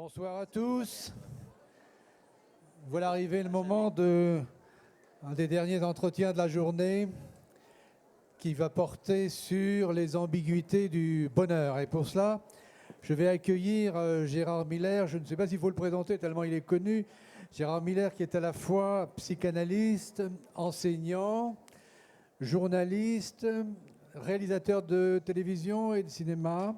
Bonsoir à tous. Voilà arrivé le moment de un des derniers entretiens de la journée qui va porter sur les ambiguïtés du bonheur. Et pour cela, je vais accueillir Gérard Miller. Je ne sais pas s'il faut le présenter tellement il est connu. Gérard Miller qui est à la fois psychanalyste, enseignant, journaliste, réalisateur de télévision et de cinéma,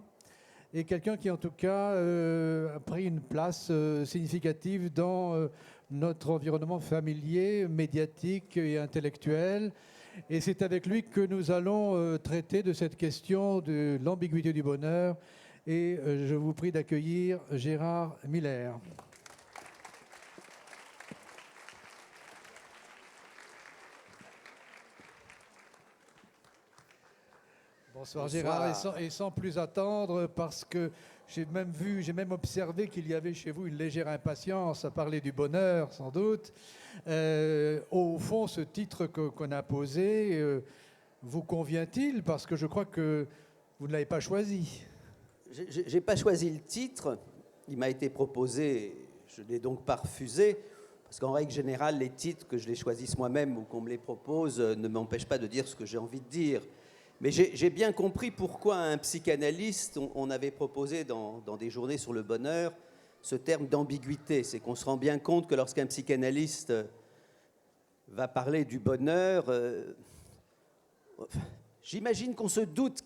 et quelqu'un qui, en tout cas, a pris une place significative dans notre environnement familier, médiatique et intellectuel. Et c'est avec lui que nous allons traiter de cette question de l'ambiguïté du bonheur. Et je vous prie d'accueillir Gérard Miller. Bonsoir Gérard, et sans plus attendre, parce que j'ai même observé qu'il y avait chez vous une légère impatience à parler du bonheur, sans doute. Au fond, ce titre qu'on a posé, vous convient-il? Parce que je crois que vous ne l'avez pas choisi. Je n'ai pas choisi le titre, il m'a été proposé, je ne l'ai donc pas refusé, parce qu'en règle générale, les titres, que je les choisisse moi-même ou qu'on me les propose, ne m'empêchent pas de dire ce que j'ai envie de dire. Mais j'ai bien compris pourquoi à un psychanalyste, on avait proposé dans des journées sur le bonheur ce terme d'ambiguïté. C'est qu'on se rend bien compte que lorsqu'un psychanalyste va parler du bonheur, j'imagine qu'on se doute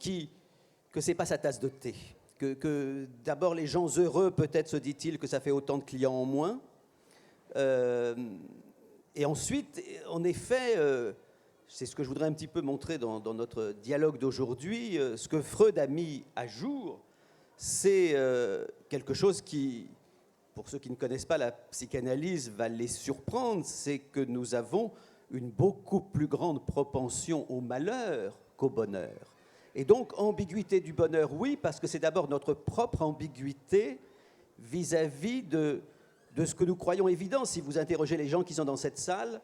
que ce n'est pas sa tasse de thé. Que d'abord les gens heureux, peut-être se dit-il que ça fait autant de clients en moins. Et ensuite, en effet... c'est ce que je voudrais un petit peu montrer dans notre dialogue d'aujourd'hui. Ce que Freud a mis à jour, c'est quelque chose qui, pour ceux qui ne connaissent pas la psychanalyse, va les surprendre. C'est que nous avons une beaucoup plus grande propension au malheur qu'au bonheur. Et donc, ambiguïté du bonheur, oui, parce que c'est d'abord notre propre ambiguïté vis-à-vis de ce que nous croyons évident. Si vous interrogez les gens qui sont dans cette salle,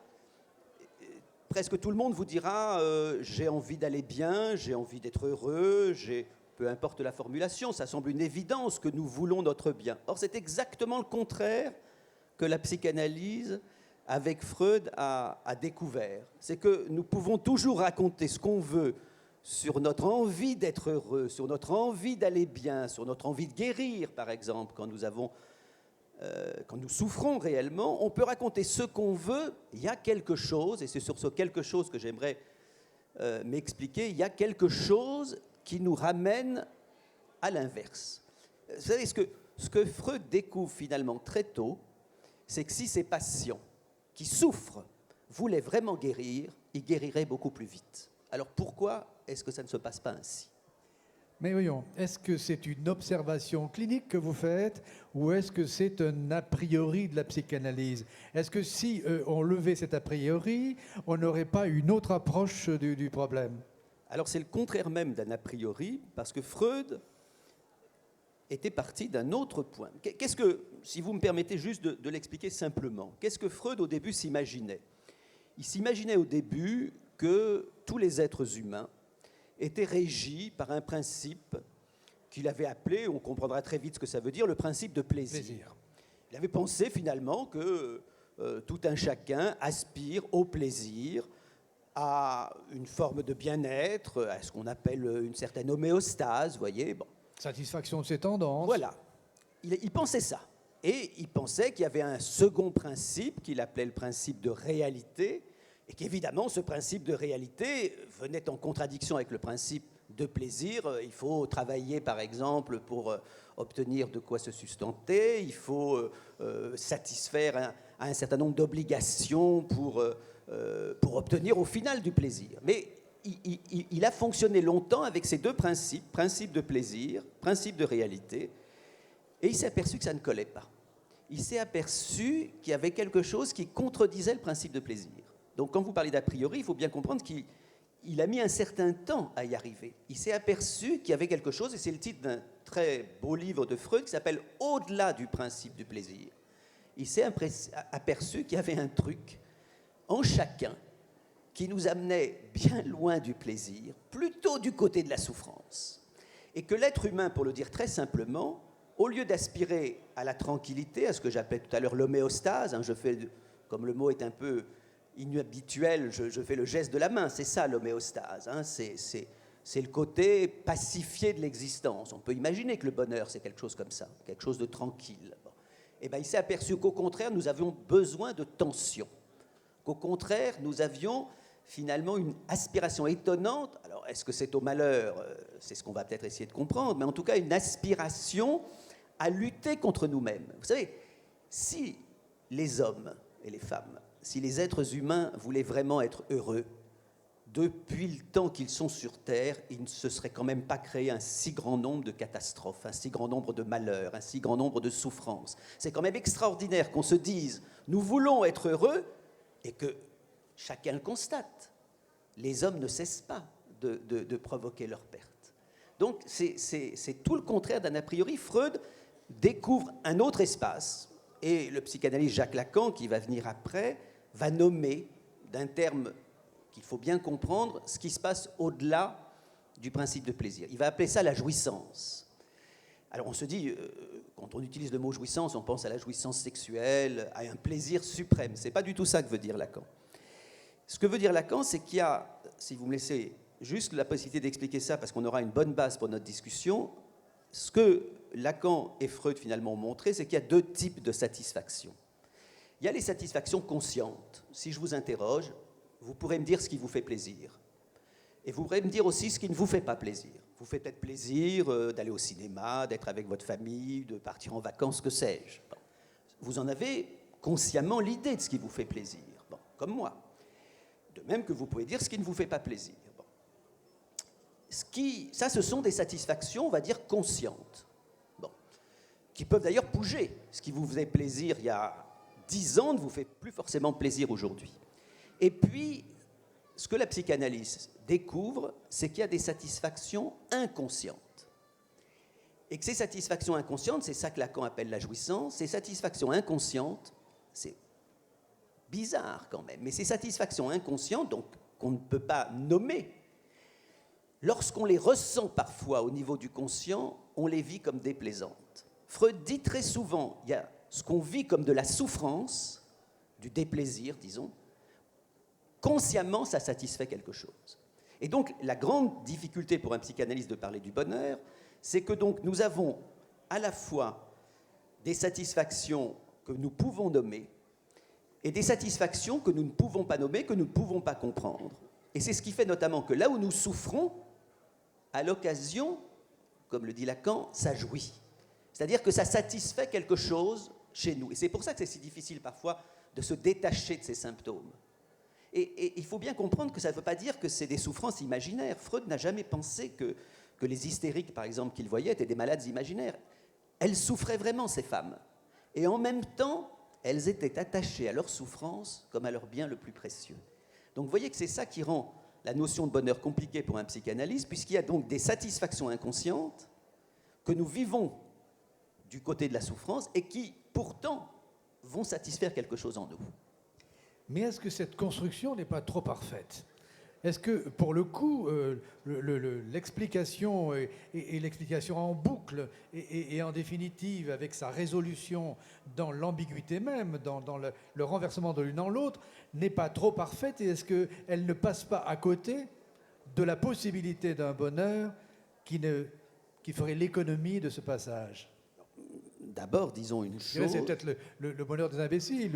presque tout le monde vous dira j'ai envie d'aller bien, j'ai envie d'être heureux, peu importe la formulation, ça semble une évidence que nous voulons notre bien. Or, c'est exactement le contraire que la psychanalyse, avec Freud, a découvert. C'est que nous pouvons toujours raconter ce qu'on veut sur notre envie d'être heureux, sur notre envie d'aller bien, sur notre envie de guérir, par exemple, quand nous souffrons réellement, on peut raconter ce qu'on veut, il y a quelque chose, et c'est sur ce quelque chose que j'aimerais m'expliquer, il y a quelque chose qui nous ramène à l'inverse. Vous savez, ce que Freud découvre finalement très tôt, c'est que si ces patients qui souffrent voulaient vraiment guérir, ils guériraient beaucoup plus vite. Alors pourquoi est-ce que ça ne se passe pas ainsi ? Mais voyons, est-ce que c'est une observation clinique que vous faites ou est-ce que c'est un a priori de la psychanalyse? Est-ce que si on levait cet a priori, on n'aurait pas une autre approche du problème? Alors c'est le contraire même d'un a priori, parce que Freud était parti d'un autre point. Qu'est-ce que, si vous me permettez juste de l'expliquer simplement, qu'est-ce que Freud au début s'imaginait? Il s'imaginait au début que tous les êtres humains était régi par un principe qu'il avait appelé, on comprendra très vite ce que ça veut dire, le principe de plaisir. Il avait pensé finalement que tout un chacun aspire au plaisir, à une forme de bien-être, à ce qu'on appelle une certaine homéostase, vous voyez. Bon. Satisfaction de ses tendances. Voilà. Il pensait ça. Et il pensait qu'il y avait un second principe qu'il appelait le principe de réalité, et qu'évidemment, ce principe de réalité venait en contradiction avec le principe de plaisir. Il faut travailler, par exemple, pour obtenir de quoi se sustenter. Il faut satisfaire un certain nombre d'obligations pour obtenir au final du plaisir. Mais il a fonctionné longtemps avec ces deux principes, principe de plaisir, principe de réalité, et il s'est aperçu que ça ne collait pas. Il s'est aperçu qu'il y avait quelque chose qui contredisait le principe de plaisir. Donc, quand vous parlez d'a priori, il faut bien comprendre qu'il a mis un certain temps à y arriver. Il s'est aperçu qu'il y avait quelque chose, et c'est le titre d'un très beau livre de Freud qui s'appelle « Au-delà du principe du plaisir ». Il s'est aperçu qu'il y avait un truc en chacun qui nous amenait bien loin du plaisir, plutôt du côté de la souffrance. Et que l'être humain, pour le dire très simplement, au lieu d'aspirer à la tranquillité, à ce que j'appelais tout à l'heure l'homéostase, je fais, comme le mot est un peu inhabituel, je fais le geste de la main, c'est ça l'homéostase, c'est le côté pacifié de l'existence. On peut imaginer que le bonheur, c'est quelque chose comme ça, quelque chose de tranquille. Bon. Et bien, il s'est aperçu qu'au contraire, nous avions besoin de tension, qu'au contraire, nous avions finalement une aspiration étonnante. Alors, est-ce que c'est au malheur? C'est ce qu'on va peut-être essayer de comprendre, mais en tout cas, une aspiration à lutter contre nous-mêmes. Vous savez, si les hommes et les femmes, si les êtres humains voulaient vraiment être heureux, depuis le temps qu'ils sont sur Terre, il ne se serait quand même pas créé un si grand nombre de catastrophes, un si grand nombre de malheurs, un si grand nombre de souffrances. C'est quand même extraordinaire qu'on se dise « nous voulons être heureux » et que chacun le constate. Les hommes ne cessent pas de provoquer leur perte. Donc c'est tout le contraire d'un a priori. Freud découvre un autre espace et le psychanalyste Jacques Lacan, qui va venir après, va nommer d'un terme qu'il faut bien comprendre ce qui se passe au-delà du principe de plaisir. Il va appeler ça la jouissance. Alors on se dit, quand on utilise le mot jouissance, on pense à la jouissance sexuelle, à un plaisir suprême. Ce n'est pas du tout ça que veut dire Lacan. Ce que veut dire Lacan, c'est qu'il y a, si vous me laissez juste la possibilité d'expliquer ça, parce qu'on aura une bonne base pour notre discussion, ce que Lacan et Freud finalement ont montré, c'est qu'il y a deux types de satisfaction. Il y a les satisfactions conscientes. Si je vous interroge, vous pourrez me dire ce qui vous fait plaisir. Et vous pourrez me dire aussi ce qui ne vous fait pas plaisir. Vous fait peut-être plaisir d'aller au cinéma, d'être avec votre famille, de partir en vacances, que sais-je. Bon. Vous en avez consciemment l'idée de ce qui vous fait plaisir, bon, comme moi. De même que vous pouvez dire ce qui ne vous fait pas plaisir. Bon. Ça, ce sont des satisfactions, on va dire, conscientes. Bon. Qui peuvent d'ailleurs bouger. Ce qui vous faisait plaisir il y a 10 ans ne vous fait plus forcément plaisir aujourd'hui. Et puis, ce que la psychanalyse découvre, c'est qu'il y a des satisfactions inconscientes. Et que ces satisfactions inconscientes, c'est ça que Lacan appelle la jouissance, ces satisfactions inconscientes, c'est bizarre quand même, mais ces satisfactions inconscientes, donc qu'on ne peut pas nommer, lorsqu'on les ressent parfois au niveau du conscient, on les vit comme déplaisantes. Freud dit très souvent, il y a ce qu'on vit comme de la souffrance, du déplaisir, disons, consciemment, ça satisfait quelque chose. Et donc, la grande difficulté pour un psychanalyste de parler du bonheur, c'est que donc nous avons à la fois des satisfactions que nous pouvons nommer et des satisfactions que nous ne pouvons pas nommer, que nous ne pouvons pas comprendre. Et c'est ce qui fait notamment que là où nous souffrons, à l'occasion, comme le dit Lacan, ça jouit. C'est-à-dire que ça satisfait quelque chose chez nous. Et c'est pour ça que c'est si difficile parfois de se détacher de ces symptômes. Et il faut bien comprendre que ça ne veut pas dire que c'est des souffrances imaginaires. Freud n'a jamais pensé que les hystériques, par exemple, qu'il voyait, étaient des malades imaginaires. Elles souffraient vraiment, ces femmes. Et en même temps, elles étaient attachées à leur souffrance comme à leur bien le plus précieux. Donc vous voyez que c'est ça qui rend la notion de bonheur compliquée pour un psychanalyste, puisqu'il y a donc des satisfactions inconscientes que nous vivons du côté de la souffrance et qui, pourtant, vont satisfaire quelque chose en nous. Mais est-ce que cette construction n'est pas trop parfaite? Est-ce que, pour le coup, l'explication et l'explication en boucle et en définitive avec sa résolution dans l'ambiguïté même, dans le renversement de l'une en l'autre, n'est pas trop parfaite? Et est-ce qu'elle ne passe pas à côté de la possibilité d'un bonheur qui ferait l'économie de ce passage? D'abord, disons une chose... C'est peut-être le bonheur des imbéciles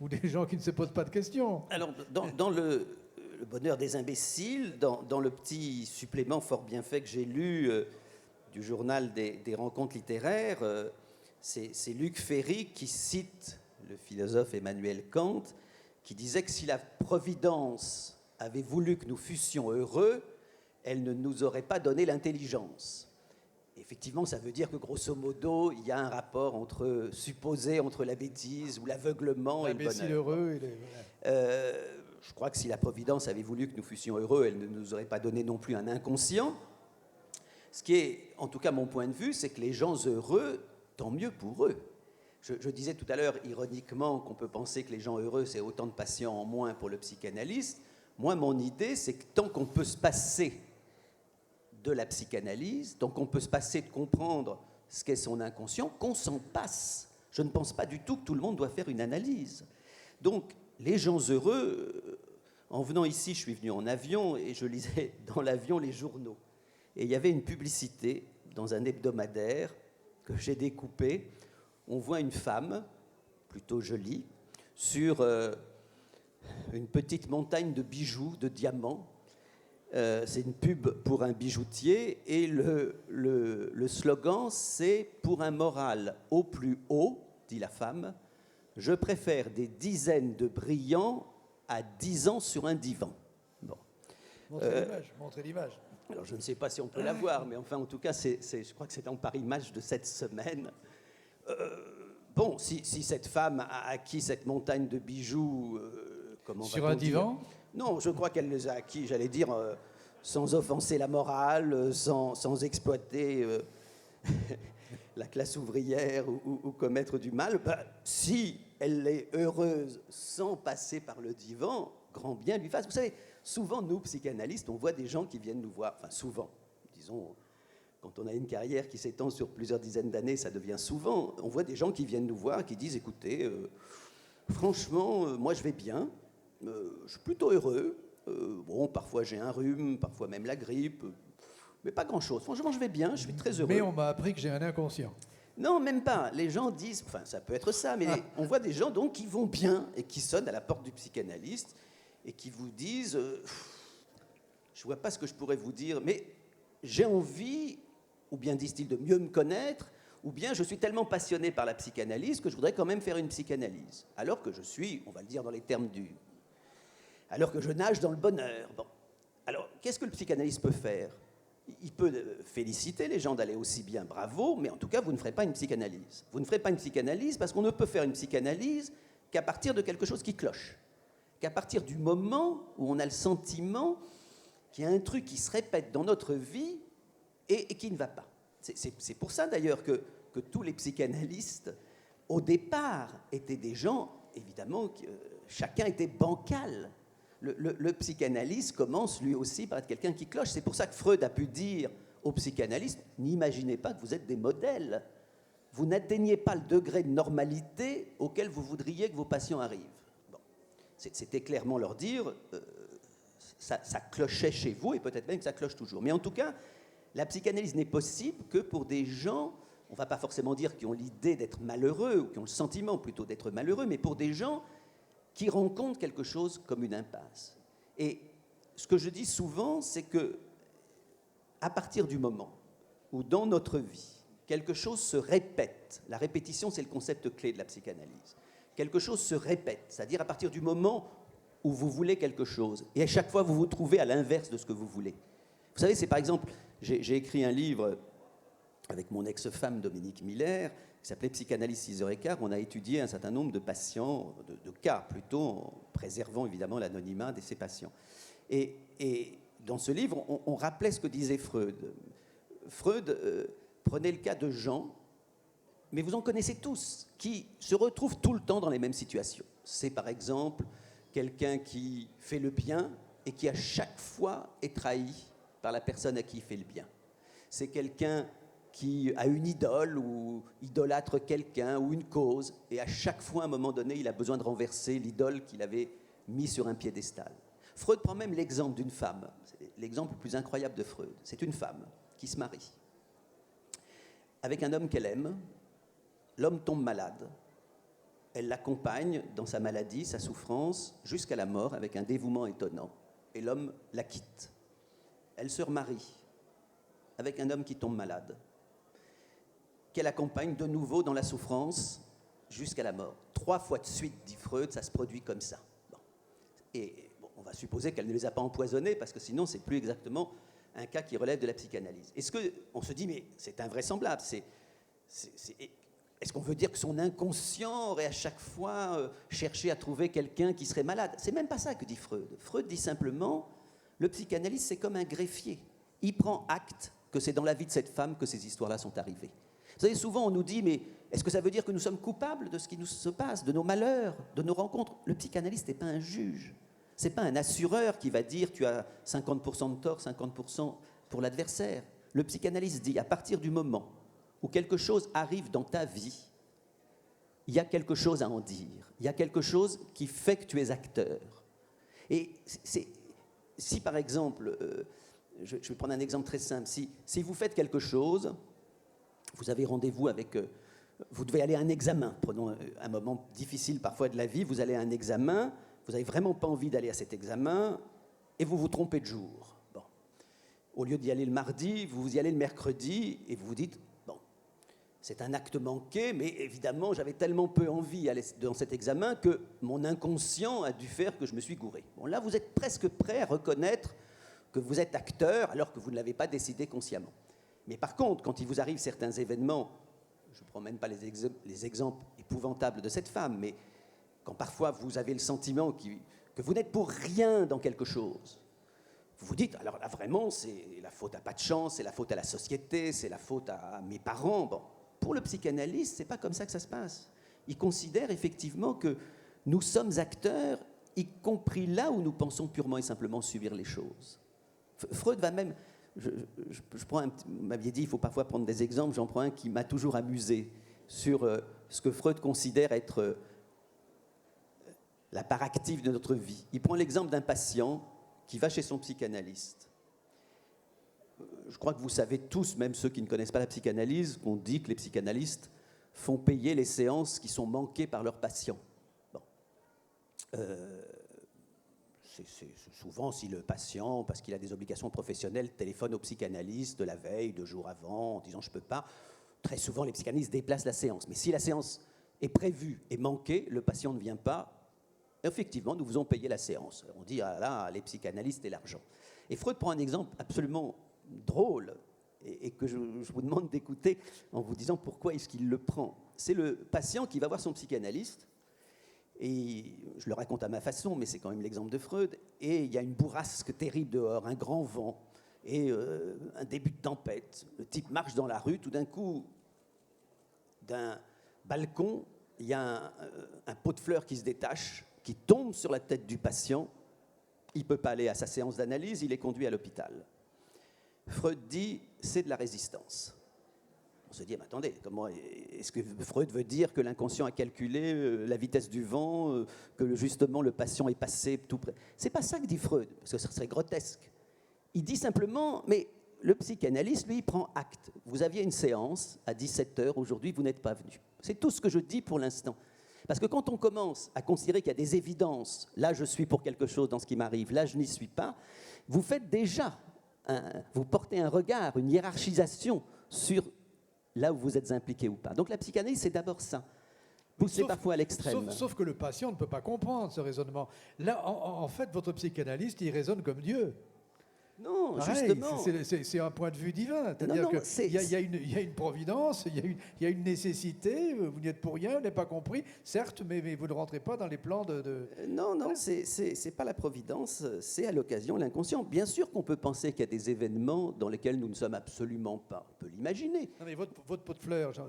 ou des gens qui ne se posent pas de questions. Alors, dans le bonheur des imbéciles, dans le petit supplément fort bien fait que j'ai lu du journal des rencontres littéraires, c'est Luc Ferry qui cite le philosophe Emmanuel Kant, qui disait que si la Providence avait voulu que nous fussions heureux, elle ne nous aurait pas donné l'intelligence. Effectivement, ça veut dire que, grosso modo, il y a un rapport supposé entre la bêtise ou l'aveuglement et le bonheur. Heureux. Je crois que si la Providence avait voulu que nous fussions heureux, elle ne nous aurait pas donné non plus un inconscient. Ce qui est, en tout cas, mon point de vue, c'est que les gens heureux, tant mieux pour eux. Je disais tout à l'heure, ironiquement, qu'on peut penser que les gens heureux, c'est autant de patients en moins pour le psychanalyste. Moi, mon idée, c'est que tant qu'on peut se passer de la psychanalyse, tant qu'on peut se passer de comprendre ce qu'est son inconscient, qu'on s'en passe. Je ne pense pas du tout que tout le monde doit faire une analyse. Donc, les gens heureux, en venant ici, je suis venu en avion et je lisais dans l'avion les journaux. Et il y avait une publicité dans un hebdomadaire que j'ai découpé. On voit une femme, plutôt jolie, sur une petite montagne de bijoux, de diamants. C'est une pub pour un bijoutier et le slogan, c'est « Pour un moral au plus haut », dit la femme, « je préfère des dizaines de brillants à 10 ans sur un divan ». Bon. Montrez l'image. Alors, je ne sais pas si on peut la voir, mais enfin, en tout cas, je crois que c'est dans Paris Match de cette semaine. Bon, si cette femme a acquis cette montagne de bijoux... comment sur un divan ? Non, je crois qu'elle les a acquis, j'allais dire, sans offenser la morale, sans exploiter la classe ouvrière ou commettre du mal. Ben, si elle est heureuse sans passer par le divan, grand bien lui fasse. Vous savez, souvent, nous, psychanalystes, on voit des gens qui viennent nous voir, enfin souvent, disons, quand on a une carrière qui s'étend sur plusieurs dizaines d'années, ça devient souvent, on voit des gens qui viennent nous voir et qui disent, écoutez, franchement, moi je vais bien, je suis plutôt heureux, bon, parfois j'ai un rhume, parfois même la grippe, mais pas grand-chose. Franchement, je vais bien, je suis très heureux. Mais on m'a appris que j'ai un inconscient. Non, même pas. Les gens disent, enfin, ça peut être ça, mais on voit des gens donc qui vont bien et qui sonnent à la porte du psychanalyste et qui vous disent, je vois pas ce que je pourrais vous dire, mais j'ai envie, ou bien disent-ils, de mieux me connaître, ou bien je suis tellement passionné par la psychanalyse que je voudrais quand même faire une psychanalyse. Alors que je suis, on va le dire dans les termes du... Alors que je nage dans le bonheur. Bon. Alors, qu'est-ce que le psychanalyste peut faire ? Il peut féliciter les gens d'aller aussi bien, bravo, mais en tout cas, vous ne ferez pas une psychanalyse. Vous ne ferez pas une psychanalyse parce qu'on ne peut faire une psychanalyse qu'à partir de quelque chose qui cloche. Qu'à partir du moment où on a le sentiment qu'il y a un truc qui se répète dans notre vie et qui ne va pas. C'est pour ça d'ailleurs que tous les psychanalystes, au départ, étaient des gens, évidemment, chacun était bancal. Le psychanalyste commence lui aussi par être quelqu'un qui cloche. C'est pour ça que Freud a pu dire aux psychanalystes, n'imaginez pas que vous êtes des modèles. Vous n'atteignez pas le degré de normalité auquel vous voudriez que vos patients arrivent. Bon. C'était clairement leur dire, ça clochait chez vous et peut-être même que ça cloche toujours. Mais en tout cas, la psychanalyse n'est possible que pour des gens, on ne va pas forcément dire qui ont l'idée d'être malheureux, ou qui ont le sentiment plutôt d'être malheureux, mais pour des gens qui rencontrent quelque chose comme une impasse. Et ce que je dis souvent, c'est que à partir du moment où dans notre vie, quelque chose se répète, la répétition c'est le concept clé de la psychanalyse, quelque chose se répète, c'est-à-dire à partir du moment où vous voulez quelque chose, et à chaque fois vous vous trouvez à l'inverse de ce que vous voulez. Vous savez, c'est par exemple, j'ai écrit un livre avec mon ex-femme Dominique Miller, qui s'appelait Psychanalyse 6h15. On a étudié un certain nombre de patients, de cas plutôt, en préservant évidemment l'anonymat de ces patients. Et dans ce livre, on rappelait ce que disait Freud. Freud prenait le cas de gens, mais vous en connaissez tous, qui se retrouvent tout le temps dans les mêmes situations. C'est par exemple quelqu'un qui fait le bien et qui à chaque fois est trahi par la personne à qui il fait le bien. C'est quelqu'un qui a une idole ou idolâtre quelqu'un ou une cause, et à chaque fois, à un moment donné, il a besoin de renverser l'idole qu'il avait mis sur un piédestal. Freud prend même l'exemple d'une femme, c'est l'exemple le plus incroyable de Freud. C'est une femme qui se marie avec un homme qu'elle aime, l'homme tombe malade, elle l'accompagne dans sa maladie, sa souffrance, jusqu'à la mort avec un dévouement étonnant, et l'homme la quitte. Elle se remarie avec un homme qui tombe malade, qu'elle accompagne de nouveau dans la souffrance jusqu'à la mort. 3 fois de suite, dit Freud, ça se produit comme ça. Bon. Et bon, on va supposer qu'elle ne les a pas empoisonnés, parce que sinon, c'est plus exactement un cas qui relève de la psychanalyse. Est-ce qu'on se dit, mais c'est invraisemblable, est-ce qu'on veut dire que son inconscient aurait à chaque fois cherché à trouver quelqu'un qui serait malade ? C'est même pas ça que dit Freud. Freud dit simplement, le psychanalyste, c'est comme un greffier. Il prend acte que c'est dans la vie de cette femme que ces histoires-là sont arrivées. Vous savez, souvent on nous dit, mais est-ce que ça veut dire que nous sommes coupables de ce qui nous se passe, de nos malheurs, de nos rencontres ? Le psychanalyste n'est pas un juge. Ce n'est pas un assureur qui va dire tu as 50% de tort, 50% pour l'adversaire. Le psychanalyste dit, à partir du moment où quelque chose arrive dans ta vie, il y a quelque chose à en dire. Il y a quelque chose qui fait que tu es acteur. Et si par exemple, je vais prendre un exemple très simple, si vous faites quelque chose, vous avez rendez-vous avec... vous devez aller à un examen, prenons un moment difficile parfois de la vie, vous allez à un examen, vous n'avez vraiment pas envie d'aller à cet examen, et vous vous trompez de jour. Bon. Au lieu d'y aller le mardi, vous y allez le mercredi, et vous vous dites, bon, c'est un acte manqué, mais évidemment, j'avais tellement peu envie d'aller dans cet examen que mon inconscient a dû faire que je me suis gouré. Bon, là, vous êtes presque prêt à reconnaître que vous êtes acteur, alors que vous ne l'avez pas décidé consciemment. Mais par contre, quand il vous arrive certains événements, je ne prends même pas les exemples épouvantables de cette femme, mais quand parfois vous avez le sentiment que vous n'êtes pour rien dans quelque chose, vous vous dites, alors là vraiment, c'est la faute à pas de chance, c'est la faute à la société, c'est la faute à mes parents. Bon, pour le psychanalyste, ce n'est pas comme ça que ça se passe. Il considère effectivement que nous sommes acteurs, y compris là où nous pensons purement et simplement subir les choses. Freud va même... Je prends vous m'aviez dit, il faut parfois prendre des exemples, j'en prends un qui m'a toujours amusé sur ce que Freud considère être la part active de notre vie. Il prend l'exemple d'un patient qui va chez son psychanalyste. Je crois que vous savez tous, même ceux qui ne connaissent pas la psychanalyse, qu'on dit que les psychanalystes font payer les séances qui sont manquées par leurs patients. Bon. C'est souvent si le patient, parce qu'il a des obligations professionnelles, téléphone au psychanalyste de la veille, 2 jours avant, en disant « je ne peux pas », très souvent les psychanalystes déplacent la séance. Mais si la séance est prévue et manquée, le patient ne vient pas, effectivement, nous faisons payer la séance. On dit « ah là, les psychanalystes et l'argent ». Et Freud prend un exemple absolument drôle et que je vous demande d'écouter en vous disant pourquoi est-ce qu'il le prend. C'est le patient qui va voir son psychanalyste. Et je le raconte à ma façon, mais c'est quand même l'exemple de Freud. Et il y a une bourrasque terrible dehors, un grand vent, et un début de tempête. Le type marche dans la rue, tout d'un coup, d'un balcon, il y a un pot de fleurs qui se détache, qui tombe sur la tête du patient. Il ne peut pas aller à sa séance d'analyse, il est conduit à l'hôpital. Freud dit, c'est de la résistance. On se dit, mais attendez, comment est-ce que Freud veut dire que l'inconscient a calculé la vitesse du vent, que justement le patient est passé tout près? C'est pas ça que dit Freud, parce que ça serait grotesque. Il dit simplement, mais le psychanalyste, lui, il prend acte. Vous aviez une séance à 17h, aujourd'hui, vous n'êtes pas venu. C'est tout ce que je dis pour l'instant. Parce que quand on commence à considérer qu'il y a des évidences, là je suis pour quelque chose dans ce qui m'arrive, là je n'y suis pas, vous faites déjà, vous portez un regard, une hiérarchisation sur là où vous êtes impliqué ou pas. Donc la psychanalyse, c'est d'abord ça, poussé parfois à l'extrême. Sauf que le patient ne peut pas comprendre ce raisonnement. Là, en fait, votre psychanalyste, il raisonne comme Dieu. Non, pareil, justement. C'est un point de vue divin. C'est-à-dire qu'il y a une providence, il y a une nécessité, vous n'y êtes pour rien, vous n'avez pas compris, certes, mais vous ne rentrez pas dans les plans de... Non, c'est pas la providence, c'est à l'occasion l'inconscient. Bien sûr qu'on peut penser qu'il y a des événements dans lesquels nous ne sommes absolument pas. On peut l'imaginer. Non, mais votre pot de fleurs, j'en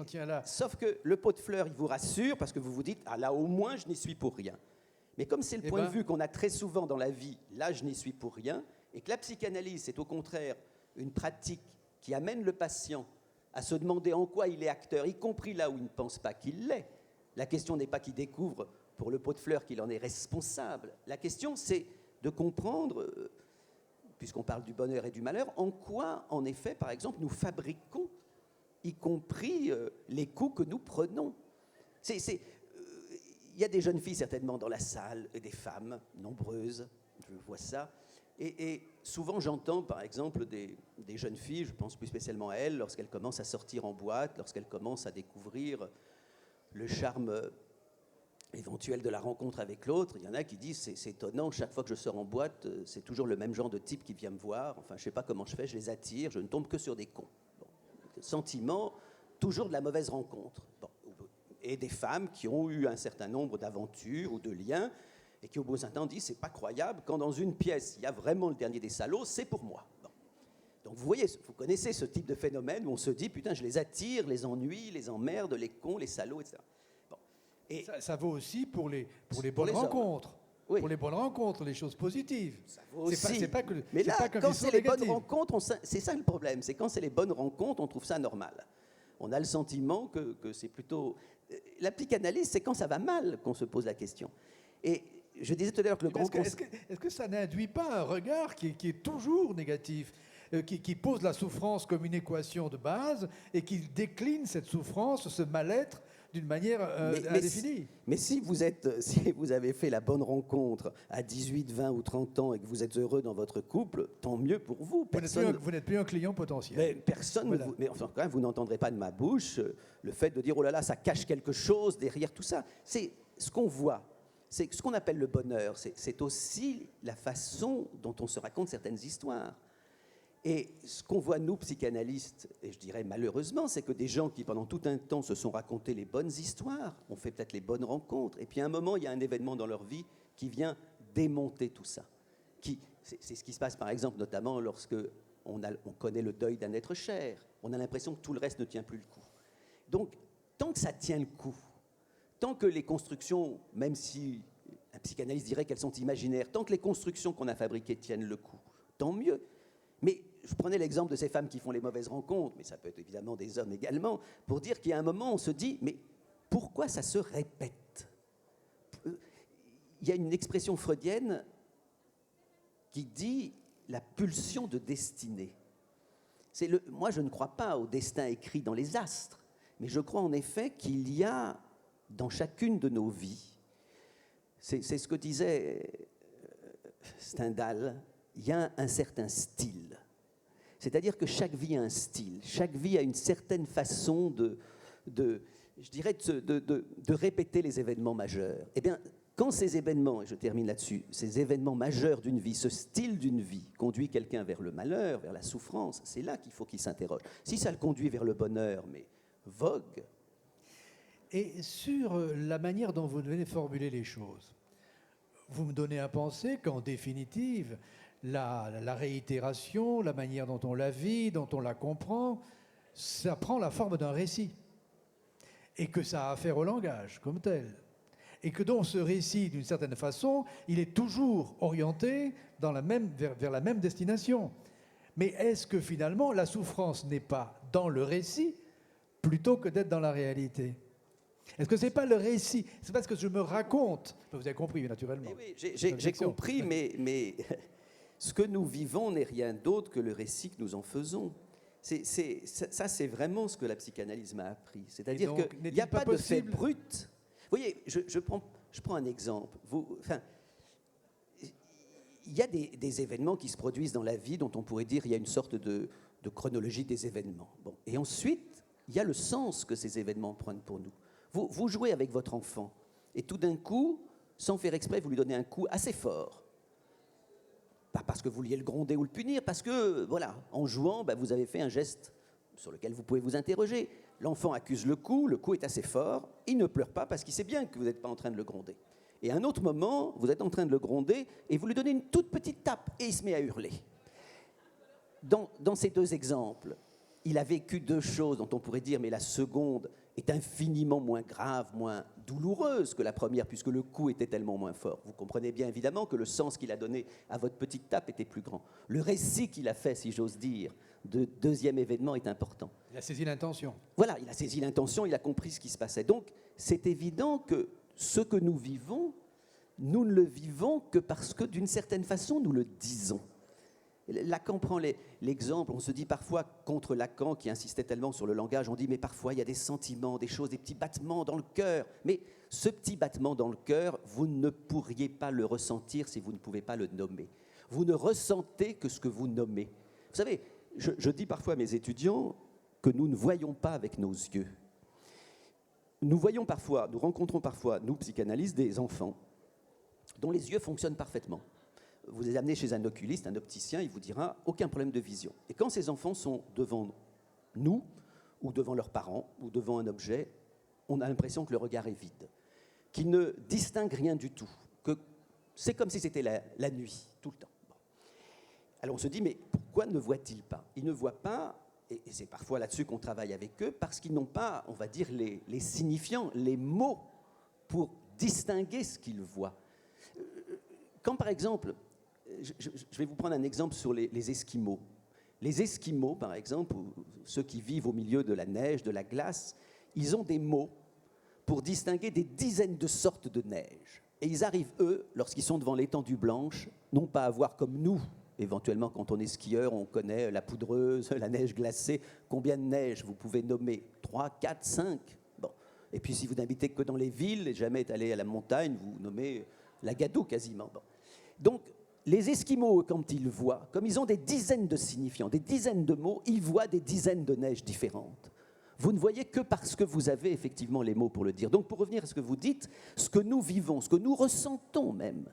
tiens là. Sauf que le pot de fleurs, il vous rassure parce que vous vous dites, ah là, au moins, je n'y suis pour rien. Mais comme c'est le point de vue qu'on a très souvent dans la vie, là, je n'y suis pour rien, et que la psychanalyse, c'est au contraire une pratique qui amène le patient à se demander en quoi il est acteur, y compris là où il ne pense pas qu'il l'est. La question n'est pas qu'il découvre pour le pot de fleurs qu'il en est responsable. La question, c'est de comprendre, puisqu'on parle du bonheur et du malheur, en quoi, en effet, par exemple, nous fabriquons, y compris les coups que nous prenons. Il y a des jeunes filles certainement dans la salle, et des femmes nombreuses, je vois ça. Et souvent, j'entends, par exemple, des jeunes filles, je pense plus spécialement à elles, lorsqu'elles commencent à sortir en boîte, lorsqu'elles commencent à découvrir le charme éventuel de la rencontre avec l'autre. Il y en a qui disent, c'est étonnant, chaque fois que je sors en boîte, c'est toujours le même genre de type qui vient me voir. Enfin, je ne sais pas comment je fais, je les attire, je ne tombe que sur des cons. Bon. Sentiment, toujours de la mauvaise rencontre. Bon. Et des femmes qui ont eu un certain nombre d'aventures ou de liens, et qui au bout d'un temps disent, c'est pas croyable, quand dans une pièce, il y a vraiment le dernier des salauds, c'est pour moi. Bon. Donc vous voyez, vous connaissez ce type de phénomène où on se dit, putain, je les attire, les ennuie, les emmerde, les cons, les salauds, etc. Bon. Et ça vaut aussi pour les bonnes rencontres. Oui. Pour les bonnes rencontres, les choses positives. Ça vaut aussi. C'est pas que, mais là, pas quand c'est les bonnes rencontres, c'est ça le problème, c'est quand c'est les bonnes rencontres, on trouve ça normal. on a le sentiment que c'est plutôt... La psychanalyse, c'est quand ça va mal qu'on se pose la question. Et je disais tout à l'heure que le grand... Est-ce que ça n'induit pas un regard qui est toujours négatif, qui pose la souffrance comme une équation de base et qui décline cette souffrance, ce mal-être, d'une manière indéfinie? Mais si vous avez fait la bonne rencontre à 18, 20 ou 30 ans et que vous êtes heureux dans votre couple, tant mieux pour vous. Vous n'êtes plus un client potentiel. Mais personne, voilà. Mais enfin, quand même, vous n'entendrez pas de ma bouche le fait de dire « oh là là, ça cache quelque chose derrière tout ça ». C'est ce qu'on voit. C'est ce qu'on appelle le bonheur. C'est aussi la façon dont on se raconte certaines histoires. Et ce qu'on voit, nous, psychanalystes, et je dirais malheureusement, c'est que des gens qui, pendant tout un temps, se sont racontés les bonnes histoires, ont fait peut-être les bonnes rencontres, et puis à un moment, il y a un événement dans leur vie qui vient démonter tout ça. C'est ce qui se passe, par exemple, notamment lorsque on connaît le deuil d'un être cher. On a l'impression que tout le reste ne tient plus le coup. Donc, tant que ça tient le coup, tant que les constructions, même si un psychanalyste dirait qu'elles sont imaginaires, tant que les constructions qu'on a fabriquées tiennent le coup, tant mieux. Mais je prenais l'exemple de ces femmes qui font les mauvaises rencontres, mais ça peut être évidemment des hommes également, pour dire qu'il y a un moment, on se dit, mais pourquoi ça se répète? Il y a une expression freudienne qui dit la pulsion de destinée. Moi, je ne crois pas au destin écrit dans les astres, mais je crois en effet qu'il y a dans chacune de nos vies, c'est ce que disait Stendhal, il y a un certain style. C'est-à-dire que chaque vie a un style, chaque vie a une certaine façon de répéter les événements majeurs. Eh bien, quand ces événements, et je termine là-dessus, ces événements majeurs d'une vie, ce style d'une vie, conduit quelqu'un vers le malheur, vers la souffrance, c'est là qu'il faut qu'il s'interroge. Si ça le conduit vers le bonheur, mais vogue. Et sur la manière dont vous venez formuler les choses, vous me donnez à penser qu'en définitive, la réitération, la manière dont on la vit, dont on la comprend, ça prend la forme d'un récit. Et que ça a affaire au langage comme tel. Et que donc ce récit, d'une certaine façon, il est toujours orienté vers la même destination. Mais est-ce que finalement la souffrance n'est pas dans le récit plutôt que d'être dans la réalité? Est-ce que ce n'est pas le récit? C'est parce que je me raconte. Vous avez compris, naturellement. Oui, j'ai compris, mais ce que nous vivons n'est rien d'autre que le récit que nous en faisons. Ça, c'est vraiment ce que la psychanalyse m'a appris. C'est-à-dire qu'il n'y a pas de fait brut. Vous voyez, je prends un exemple. Il y a des événements qui se produisent dans la vie dont on pourrait dire qu'il y a une sorte de chronologie des événements. Bon. Et ensuite, il y a le sens que ces événements prennent pour nous. Vous jouez avec votre enfant, et tout d'un coup, sans faire exprès, vous lui donnez un coup assez fort. Pas parce que vous vouliez le gronder ou le punir, parce que, voilà, en jouant, vous avez fait un geste sur lequel vous pouvez vous interroger. L'enfant accuse le coup est assez fort, il ne pleure pas parce qu'il sait bien que vous n'êtes pas en train de le gronder. Et à un autre moment, vous êtes en train de le gronder, et vous lui donnez une toute petite tape, et il se met à hurler. Dans ces deux exemples, il a vécu deux choses dont on pourrait dire, mais la seconde est infiniment moins grave, moins douloureuse que la première, puisque le coup était tellement moins fort. Vous comprenez bien évidemment que le sens qu'il a donné à votre petite tape était plus grand. Le récit qu'il a fait, si j'ose dire, de deuxième événement est important. Il a saisi l'intention. Voilà, il a saisi l'intention, il a compris ce qui se passait. Donc, c'est évident que ce que nous vivons, nous ne le vivons que parce que, d'une certaine façon, nous le disons. Lacan prend l'exemple, on se dit parfois contre Lacan qui insistait tellement sur le langage, on dit mais parfois il y a des sentiments, des choses, des petits battements dans le cœur. Mais ce petit battement dans le cœur, vous ne pourriez pas le ressentir si vous ne pouvez pas le nommer. Vous ne ressentez que ce que vous nommez. Vous savez, je dis parfois à mes étudiants que nous ne voyons pas avec nos yeux. Nous rencontrons parfois, nous psychanalystes, des enfants dont les yeux fonctionnent parfaitement. Vous les amenez chez un oculiste, un opticien, il vous dira aucun problème de vision. Et quand ces enfants sont devant nous, ou devant leurs parents, ou devant un objet, on a l'impression que le regard est vide, qu'ils ne distinguent rien du tout, que c'est comme si c'était la nuit, tout le temps. Bon. Alors on se dit, mais pourquoi ne voient-ils pas? Ils ne voient pas, et c'est parfois là-dessus qu'on travaille avec eux, parce qu'ils n'ont pas, on va dire, les signifiants, les mots pour distinguer ce qu'ils voient. Quand par exemple... Je vais vous prendre un exemple sur les Esquimaux. Les Esquimaux, par exemple, ou ceux qui vivent au milieu de la neige, de la glace, ils ont des mots pour distinguer des dizaines de sortes de neige. Et ils arrivent, eux, lorsqu'ils sont devant l'étendue blanche, non pas à voir comme nous, éventuellement quand on est skieur, on connaît la poudreuse, la neige glacée. Combien de neige vous pouvez nommer? 3, 4, 5? Bon. Et puis si vous n'habitez que dans les villes et jamais allé à la montagne, vous nommez la Gadoue quasiment. Bon. Donc, les Esquimaux, quand ils voient, comme ils ont des dizaines de signifiants, des dizaines de mots, ils voient des dizaines de neiges différentes. Vous ne voyez que parce que vous avez effectivement les mots pour le dire. Donc, pour revenir à ce que vous dites, ce que nous vivons, ce que nous ressentons même,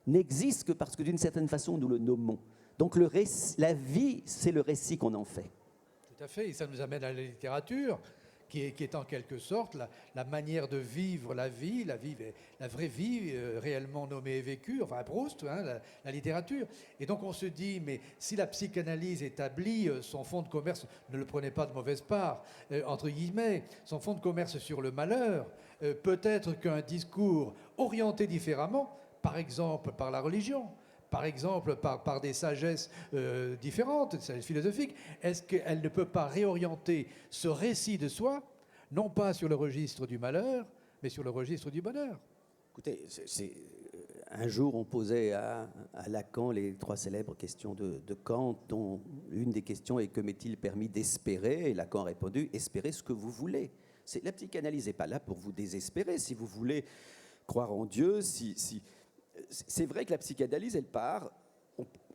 n'existe que parce que d'une certaine façon, nous le nommons. Donc, la vie, c'est le récit qu'on en fait. Tout à fait, et ça nous amène à la littérature, qui est en quelque sorte la manière de vivre la vie, la vraie vie réellement nommée et vécue, enfin Proust, hein, la littérature. Et donc on se dit, mais si la psychanalyse établit son fonds de commerce, ne le prenez pas de mauvaise part, entre guillemets, son fonds de commerce sur le malheur, peut-être qu'un discours orienté différemment, par exemple par la religion, par exemple par des sagesses différentes, des sagesses philosophiques, est-ce qu'elle ne peut pas réorienter ce récit de soi, non pas sur le registre du malheur, mais sur le registre du bonheur? Écoutez, un jour on posait à Lacan les 3 célèbres questions de Kant, dont une des questions est « Que m'est-il permis d'espérer ?» Et Lacan a répondu « Espérez ce que vous voulez ». La psychanalyse n'est pas là pour vous désespérer. Si vous voulez croire en Dieu, c'est vrai que la psychanalyse, elle part,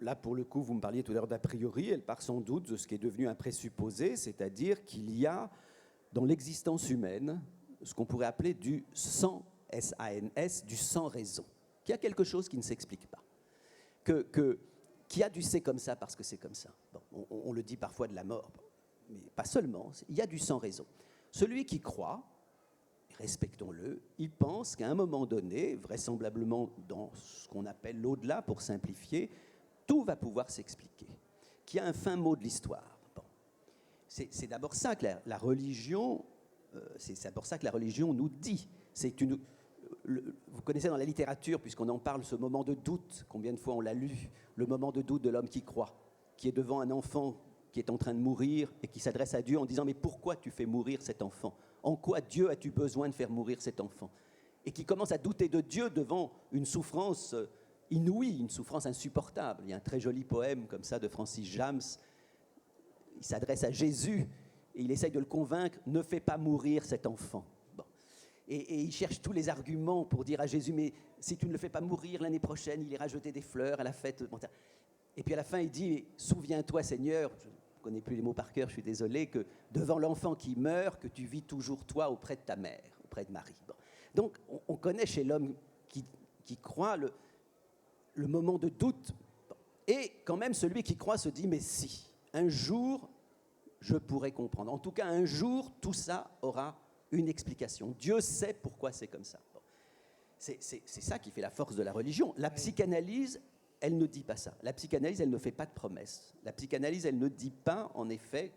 là pour le coup, vous me parliez tout à l'heure d'a priori, elle part sans doute de ce qui est devenu un présupposé, c'est-à-dire qu'il y a dans l'existence humaine ce qu'on pourrait appeler du sans, S-A-N-S, du sans raison, qu'il y a quelque chose qui ne s'explique pas, qui a du c'est comme ça parce que c'est comme ça. Bon, on le dit parfois de la mort, mais pas seulement, il y a du sans raison. Celui qui croit, respectons-le, il pense qu'à un moment donné, vraisemblablement dans ce qu'on appelle l'au-delà, pour simplifier, tout va pouvoir s'expliquer, qu'il y a un fin mot de l'histoire. Bon. C'est d'abord ça que la religion, c'est d'abord ça que la religion nous dit. Vous connaissez dans la littérature, puisqu'on en parle, ce moment de doute, combien de fois on l'a lu, le moment de doute de l'homme qui croit, qui est devant un enfant qui est en train de mourir et qui s'adresse à Dieu en disant « Mais pourquoi tu fais mourir cet enfant ? En quoi, Dieu, as-tu besoin de faire mourir cet enfant ?» Et qui commence à douter de Dieu devant une souffrance inouïe, une souffrance insupportable. Il y a un très joli poème comme ça de Francis James. Il s'adresse à Jésus et il essaye de le convaincre « Ne fais pas mourir cet enfant. » Bon. Et il cherche tous les arguments pour dire à Jésus « Mais si tu ne le fais pas mourir l'année prochaine, il ira jeter des fleurs à la fête. » Et puis à la fin, il dit « Souviens-toi, Seigneur, je ne connais plus les mots par cœur, je suis désolé, que devant l'enfant qui meurt, que tu vis toujours toi auprès de ta mère, auprès de Marie. » Bon. Donc on connaît chez l'homme qui croit le moment de doute. Bon. Et quand même, celui qui croit se dit « Mais si, un jour, je pourrai comprendre. En tout cas, un jour, tout ça aura une explication. Dieu sait pourquoi c'est comme ça. » Bon. C'est ça qui fait la force de la religion. La psychanalyse, elle ne dit pas ça. La psychanalyse, elle ne fait pas de promesses. La psychanalyse, elle ne dit pas, en effet,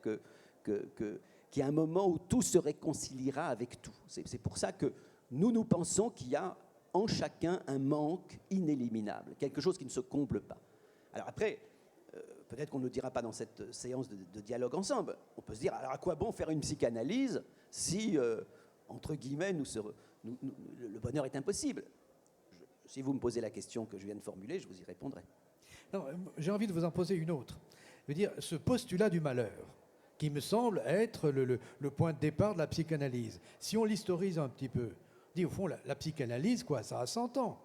qu'il y a un moment où tout se réconciliera avec tout. C'est pour ça que nous pensons qu'il y a en chacun un manque inéliminable, quelque chose qui ne se comble pas. Alors après, peut-être qu'on ne le dira pas dans cette séance de dialogue ensemble. On peut se dire, alors à quoi bon faire une psychanalyse si, entre guillemets, le bonheur est impossible ? Si vous me posez la question que je viens de formuler, je vous y répondrai. Non, j'ai envie de vous en poser une autre. Je veux dire, ce postulat du malheur, qui me semble être le point de départ de la psychanalyse. Si on l'historise un petit peu, on dit au fond, la psychanalyse, quoi, ça a 100 ans.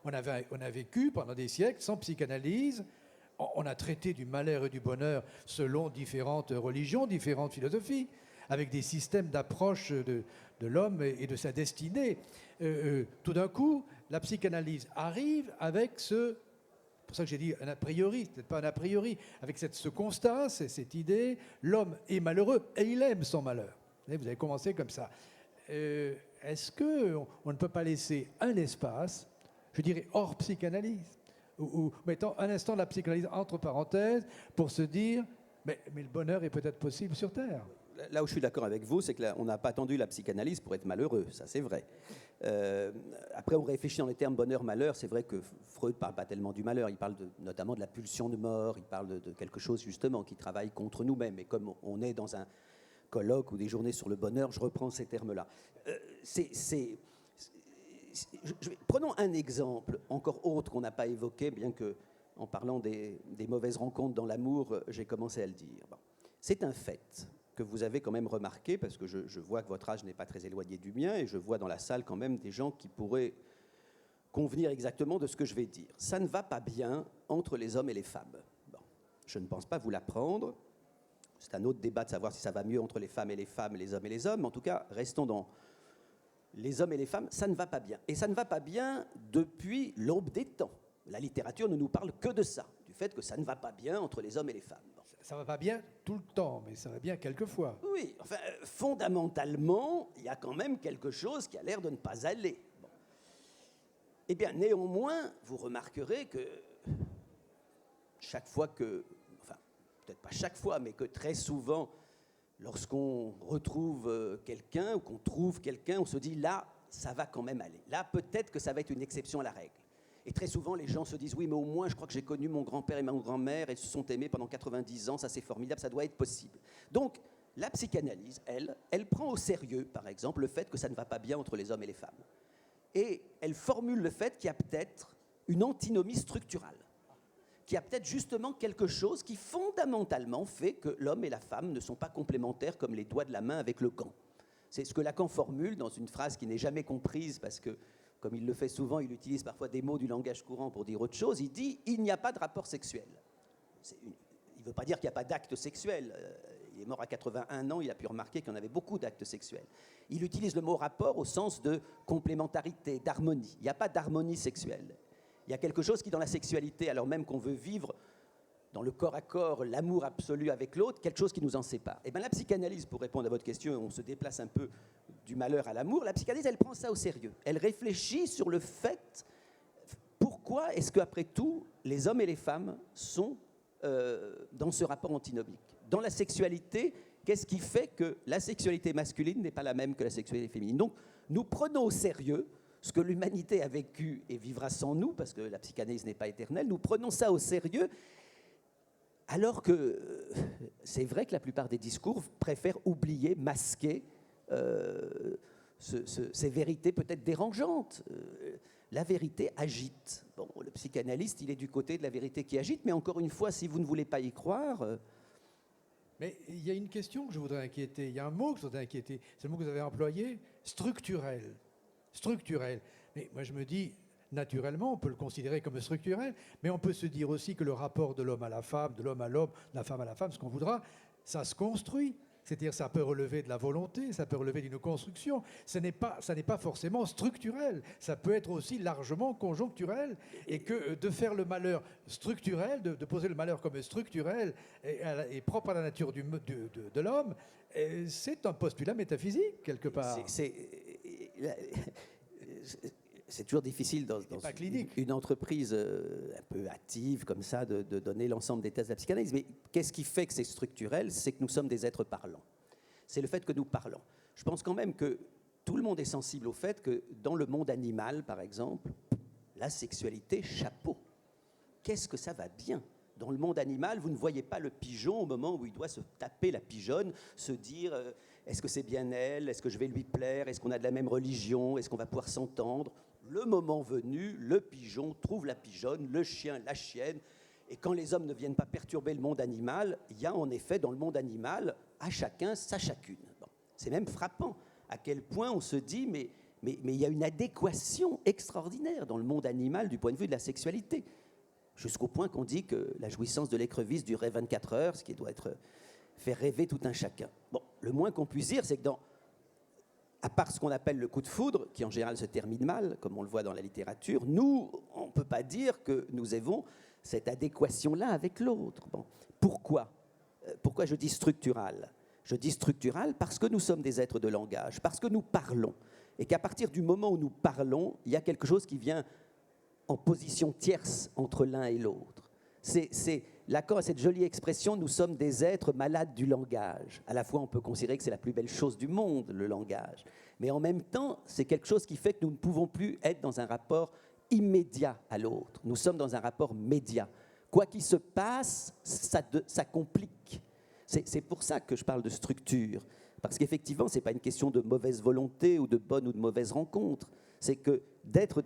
On a vécu pendant des siècles sans psychanalyse. On a traité du malheur et du bonheur selon différentes religions, différentes philosophies, avec des systèmes d'approche de l'homme et de sa destinée. Tout d'un coup, la psychanalyse arrive avec c'est pour ça que j'ai dit un a priori, peut-être pas un a priori, avec ce constat, cette idée, l'homme est malheureux et il aime son malheur. Vous avez commencé comme ça. Est-ce qu'on ne peut pas laisser un espace, je dirais hors psychanalyse, ou mettons un instant la psychanalyse entre parenthèses, pour se dire, mais le bonheur est peut-être possible sur Terre. là où je suis d'accord avec vous, c'est qu'on n'a pas attendu la psychanalyse pour être malheureux, ça c'est vrai. Après, on réfléchit dans les termes bonheur-malheur, c'est vrai que Freud ne parle pas tellement du malheur, il parle notamment de la pulsion de mort, il parle de quelque chose justement qui travaille contre nous-mêmes. Et comme on est dans un colloque ou des journées sur le bonheur, je reprends ces termes-là. Prenons un exemple encore autre qu'on n'a pas évoqué, bien que en parlant des mauvaises rencontres dans l'amour, j'ai commencé à le dire. Bon. C'est un fait que vous avez quand même remarqué, parce que je vois que votre âge n'est pas très éloigné du mien, et je vois dans la salle quand même des gens qui pourraient convenir exactement de ce que je vais dire. Ça ne va pas bien entre les hommes et les femmes. Bon. Je ne pense pas vous l'apprendre. C'est un autre débat de savoir si ça va mieux entre les femmes, les hommes et les hommes. Mais en tout cas, restons dans les hommes et les femmes, ça ne va pas bien. Et ça ne va pas bien depuis l'aube des temps. La littérature ne nous parle que de ça, du fait que ça ne va pas bien entre les hommes et les femmes. Bon. Ça ne va pas bien tout le temps, mais ça va bien quelquefois. Oui, enfin, fondamentalement, il y a quand même quelque chose qui a l'air de ne pas aller. Bon. Eh bien, néanmoins, vous remarquerez que chaque fois que, enfin, peut-être pas chaque fois, mais que très souvent, lorsqu'on retrouve quelqu'un ou qu'on trouve quelqu'un, on se dit là, ça va quand même aller. Là, peut-être que ça va être une exception à la règle. Et très souvent, les gens se disent oui, mais au moins, je crois que j'ai connu mon grand-père et ma grand-mère, et ils se sont aimés pendant 90 ans, ça c'est formidable, ça doit être possible. Donc, la psychanalyse, elle prend au sérieux, par exemple, le fait que ça ne va pas bien entre les hommes et les femmes. Et elle formule le fait qu'il y a peut-être une antinomie structurale, qu'il y a peut-être justement quelque chose qui fondamentalement fait que l'homme et la femme ne sont pas complémentaires comme les doigts de la main avec le gant. C'est ce que Lacan formule dans une phrase qui n'est jamais comprise parce que, comme il le fait souvent, il utilise parfois des mots du langage courant pour dire autre chose. Il dit « il n'y a pas de rapport sexuel ». Il ne veut pas dire qu'il n'y a pas d'acte sexuel. Il est mort à 81 ans, il a pu remarquer qu'il y en avait beaucoup d'actes sexuels. Il utilise le mot « rapport » au sens de complémentarité, d'harmonie. Il n'y a pas d'harmonie sexuelle. Il y a quelque chose qui, dans la sexualité, alors même qu'on veut vivre dans le corps à corps, l'amour absolu avec l'autre, quelque chose qui nous en sépare. Et bien la psychanalyse, pour répondre à votre question, on se déplace un peu du malheur à l'amour, la psychanalyse, elle prend ça au sérieux. Elle réfléchit sur le fait, pourquoi est-ce qu'après tout, les hommes et les femmes sont dans ce rapport antinomique. Dans la sexualité, qu'est-ce qui fait que la sexualité masculine n'est pas la même que la sexualité féminine? Donc, nous prenons au sérieux ce que l'humanité a vécu et vivra sans nous, parce que la psychanalyse n'est pas éternelle, nous prenons ça au sérieux, alors que c'est vrai que la plupart des discours préfèrent oublier, masquer ces vérités peut-être dérangeantes. La vérité agite. Bon, le psychanalyste, il est du côté de la vérité qui agite, mais encore une fois, si vous ne voulez pas y croire... Mais il y a une question que je voudrais inquiéter, il y a un mot que je voudrais inquiéter, c'est le mot que vous avez employé, structurel. Structurel. Mais moi je me dis, naturellement, on peut le considérer comme structurel, mais on peut se dire aussi que le rapport de l'homme à la femme, de l'homme à l'homme, de la femme à la femme, ce qu'on voudra, ça se construit. C'est-à-dire ça peut relever de la volonté, ça peut relever d'une construction. Ça n'est pas forcément structurel. Ça peut être aussi largement conjoncturel. Et que de faire le malheur structurel, de poser le malheur comme structurel et propre à la nature de l'homme, c'est un postulat métaphysique, quelque part. C'est toujours difficile dans une entreprise un peu hâtive comme ça de donner l'ensemble des thèses de la psychanalyse. Mais qu'est-ce qui fait que c'est structurel? C'est que nous sommes des êtres parlants. C'est le fait que nous parlons. Je pense quand même que tout le monde est sensible au fait que dans le monde animal, par exemple, la sexualité, chapeau. Qu'est-ce que ça va bien? Dans le monde animal, vous ne voyez pas le pigeon au moment où il doit se taper la pigeonne, se dire est-ce que c'est bien elle? Est-ce que je vais lui plaire? Est-ce qu'on a de la même religion? Est-ce qu'on va pouvoir s'entendre? Le moment venu, le pigeon trouve la pigeonne, le chien la chienne. Et quand les hommes ne viennent pas perturber le monde animal, il y a en effet dans le monde animal, à chacun sa chacune. Bon. C'est même frappant à quel point on se dit mais il y a une adéquation extraordinaire dans le monde animal du point de vue de la sexualité. Jusqu'au point qu'on dit que la jouissance de l'écrevisse durerait 24 heures, ce qui doit faire rêver tout un chacun. Bon, le moins qu'on puisse dire, c'est que à part ce qu'on appelle le coup de foudre, qui en général se termine mal, comme on le voit dans la littérature, nous, on ne peut pas dire que nous avons cette adéquation-là avec l'autre. Bon. Pourquoi je dis structural? Je dis structural parce que nous sommes des êtres de langage, parce que nous parlons, et qu'à partir du moment où nous parlons, il y a quelque chose qui vient en position tierce entre l'un et l'autre. C'est Lacan a cette jolie expression, nous sommes des êtres malades du langage. À la fois, on peut considérer que c'est la plus belle chose du monde, le langage. Mais en même temps, c'est quelque chose qui fait que nous ne pouvons plus être dans un rapport immédiat à l'autre. Nous sommes dans un rapport médiat. Quoi qu'il se passe, ça complique. C'est pour ça que je parle de structure. Parce qu'effectivement, ce n'est pas une question de mauvaise volonté ou de bonne ou de mauvaise rencontre. C'est que d'être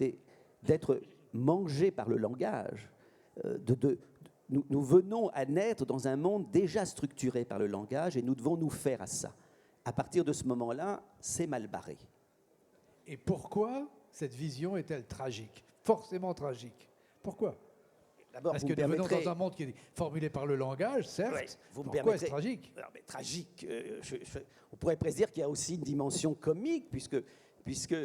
mangé par le langage, nous venons à naître dans un monde déjà structuré par le langage et nous devons nous faire à ça. À partir de ce moment-là, c'est mal barré. Et pourquoi cette vision est-elle tragique? Forcément tragique. Pourquoi? Parce que nous venons dans un monde qui est formulé par le langage, certes. Oui, pourquoi est-ce tragique? Alors, mais tragique, on pourrait presque dire qu'il y a aussi une dimension comique, puisque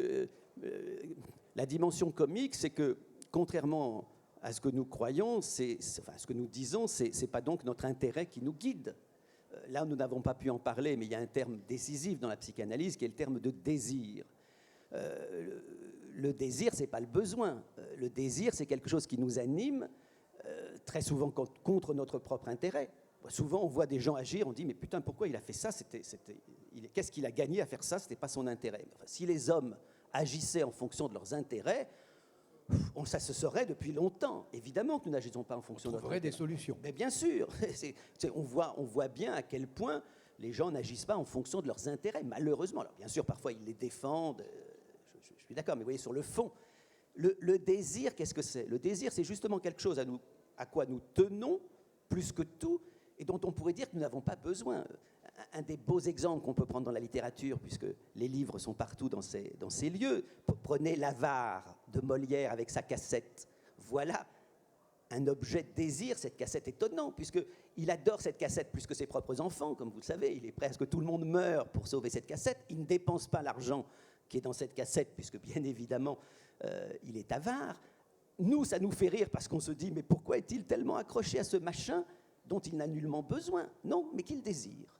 la dimension comique, c'est que, contrairement à ce que nous croyons, enfin, ce que nous disons, c'est pas donc notre intérêt qui nous guide. Là, nous n'avons pas pu en parler, mais il y a un terme décisif dans la psychanalyse qui est le terme de désir. Le désir, c'est pas le besoin. Le désir, c'est quelque chose qui nous anime, très souvent contre notre propre intérêt. Souvent, on voit des gens agir, on dit « mais putain, pourquoi il a fait ça? Qu'est-ce qu'il a gagné à faire ça? C'était pas son intérêt. » Enfin, si les hommes agissaient en fonction de leurs intérêts, ça se saurait depuis longtemps. Évidemment que nous n'agissons pas en fonction de notre intérêt. Des solutions. Mais bien sûr, on voit bien à quel point les gens n'agissent pas en fonction de leurs intérêts, malheureusement. Alors bien sûr, parfois ils les défendent, je suis d'accord, mais vous voyez, sur le fond, le désir, qu'est-ce que c'est? Le désir, c'est justement quelque chose à quoi nous tenons plus que tout, et dont on pourrait dire que nous n'avons pas besoin. Un des beaux exemples qu'on peut prendre dans la littérature, puisque les livres sont partout dans ces lieux, prenez l'Avare de Molière avec sa cassette. Voilà un objet de désir, cette cassette étonnant, puisqu'il adore cette cassette plus que ses propres enfants, comme vous le savez. Il est prêt à ce que tout le monde meure pour sauver cette cassette. Il ne dépense pas l'argent qui est dans cette cassette, puisque bien évidemment, il est avare. Nous, ça nous fait rire parce qu'on se dit, mais pourquoi est-il tellement accroché à ce machin dont il n'a nullement besoin? Non, mais qu'il désire.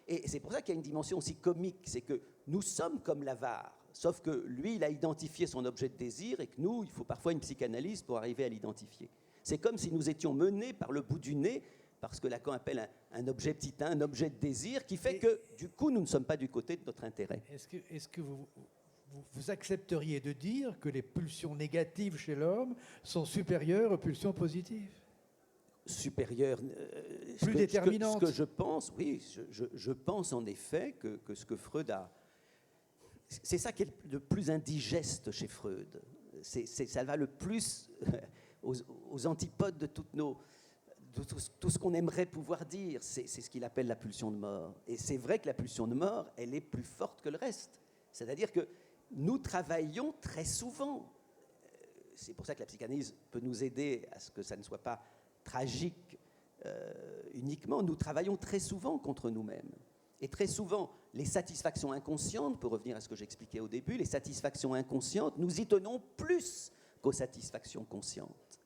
Et c'est pour ça qu'il y a une dimension aussi comique, c'est que nous sommes comme l'avare, sauf que lui, il a identifié son objet de désir et que nous, il faut parfois une psychanalyse pour arriver à l'identifier. C'est comme si nous étions menés par le bout du nez, parce que Lacan appelle un objet petit 1, un objet de désir, qui fait que, du coup, nous ne sommes pas du côté de notre intérêt. Est-ce que vous accepteriez de dire que les pulsions négatives chez l'homme sont supérieures aux pulsions positives? Supérieure, plus déterminante. Ce que je pense, oui, je pense en effet que ce que Freud a... C'est ça qui est le plus indigeste chez Freud. Ça va le plus aux antipodes de tout ce qu'on aimerait pouvoir dire. C'est ce qu'il appelle la pulsion de mort. Et c'est vrai que la pulsion de mort, elle est plus forte que le reste. C'est-à-dire que nous travaillons très souvent. C'est pour ça que la psychanalyse peut nous aider à ce que ça ne soit pas tragique uniquement. Nous travaillons très souvent contre nous-mêmes. Et très souvent, les satisfactions inconscientes, pour revenir à ce que j'expliquais au début, les satisfactions inconscientes, nous y tenons plus qu'aux satisfactions conscientes.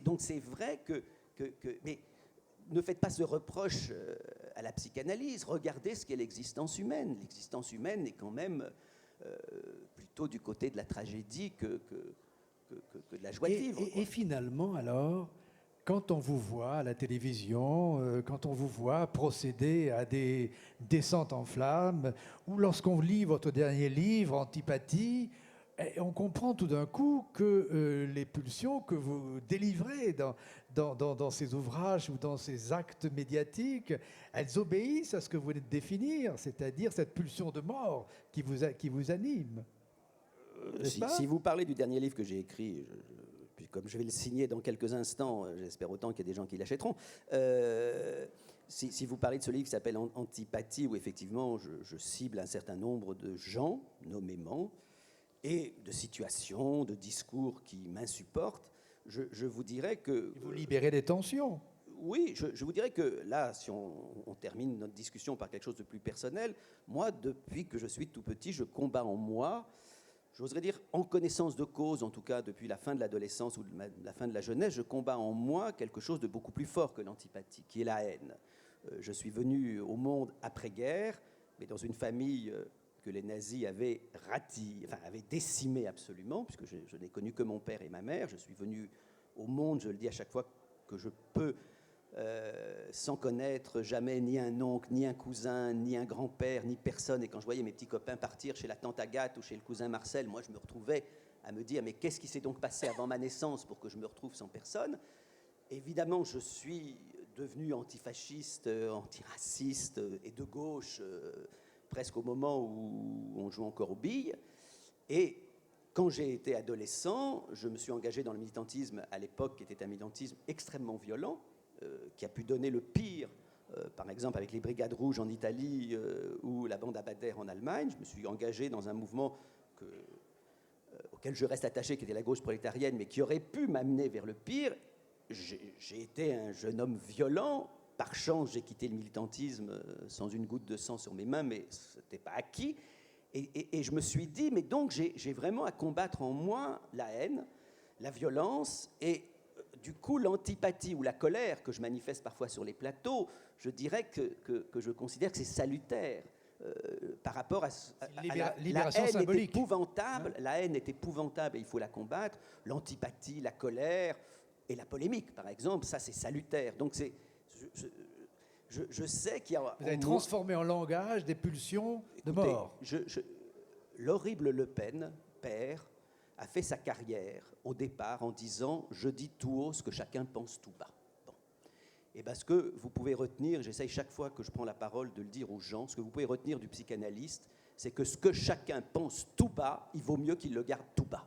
Donc c'est vrai que... Mais ne faites pas ce reproche à la psychanalyse. Regardez ce qu'est l'existence humaine. L'existence humaine est quand même plutôt du côté de la tragédie que de la joie de vivre. Et finalement, alors, quand on vous voit à la télévision, quand on vous voit procéder à des descentes en flammes, ou lorsqu'on lit votre dernier livre, Antipathie, on comprend tout d'un coup que les pulsions que vous délivrez dans ces ouvrages ou dans ces actes médiatiques, elles obéissent à ce que vous venez de définir, c'est-à-dire cette pulsion de mort qui vous anime. Si vous parlez du dernier livre que j'ai écrit, puis comme je vais le signer dans quelques instants, j'espère autant qu'il y a des gens qui l'achèteront, si vous parlez de ce livre qui s'appelle Antipathie, où effectivement je cible un certain nombre de gens, nommément, et de situations, de discours qui m'insupportent, je vous dirais que... Vous libérez des tensions. Oui, je vous dirais que là, si on termine notre discussion par quelque chose de plus personnel, moi, depuis que je suis tout petit, je combats en moi, j'oserais dire en connaissance de cause, en tout cas depuis la fin de l'adolescence ou la fin de la jeunesse, je combats en moi quelque chose de beaucoup plus fort que l'antipathie, qui est la haine. Je suis venu au monde après-guerre, mais dans une famille que les nazis avaient décimée absolument, puisque je n'ai connu que mon père et ma mère. Je suis venu au monde, je le dis à chaque fois que je peux, sans connaître jamais ni un oncle, ni un cousin, ni un grand-père, ni personne. Et quand je voyais mes petits copains partir chez la tante Agathe ou chez le cousin Marcel, moi je me retrouvais à me dire, mais qu'est-ce qui s'est donc passé avant ma naissance pour que je me retrouve sans personne? Évidemment, je suis devenu antifasciste, antiraciste et de gauche, presque au moment où on joue encore aux billes. Et quand j'ai été adolescent, je me suis engagé dans le militantisme à l'époque, qui était un militantisme extrêmement violent, qui a pu donner le pire, par exemple avec les Brigades Rouges en Italie ou la bande Abadère en Allemagne. Je me suis engagé dans un mouvement auquel je reste attaché, qui était la gauche prolétarienne, mais qui aurait pu m'amener vers le pire. J'ai été un jeune homme violent. Par chance, j'ai quitté le militantisme sans une goutte de sang sur mes mains, mais ce n'était pas acquis. Et je me suis dit, mais donc j'ai vraiment à combattre en moi la haine, la violence et du coup l'antipathie ou la colère que je manifeste parfois sur les plateaux. Je dirais que je considère que c'est salutaire. Par rapport à la haine symbolique. Est épouvantable, la haine est épouvantable et il faut la combattre. L'antipathie, la colère et la polémique, par exemple, ça c'est salutaire. Donc je sais qu'il y a... Vous avez transformé en langage des pulsions de mort. L'horrible Le Pen, père, a fait sa carrière au départ en disant « je dis tout haut ce que chacun pense tout bas ». Et bien, ce que vous pouvez retenir, j'essaye chaque fois que je prends la parole de le dire aux gens, ce que vous pouvez retenir du psychanalyste, c'est que ce que chacun pense tout bas, il vaut mieux qu'il le garde tout bas.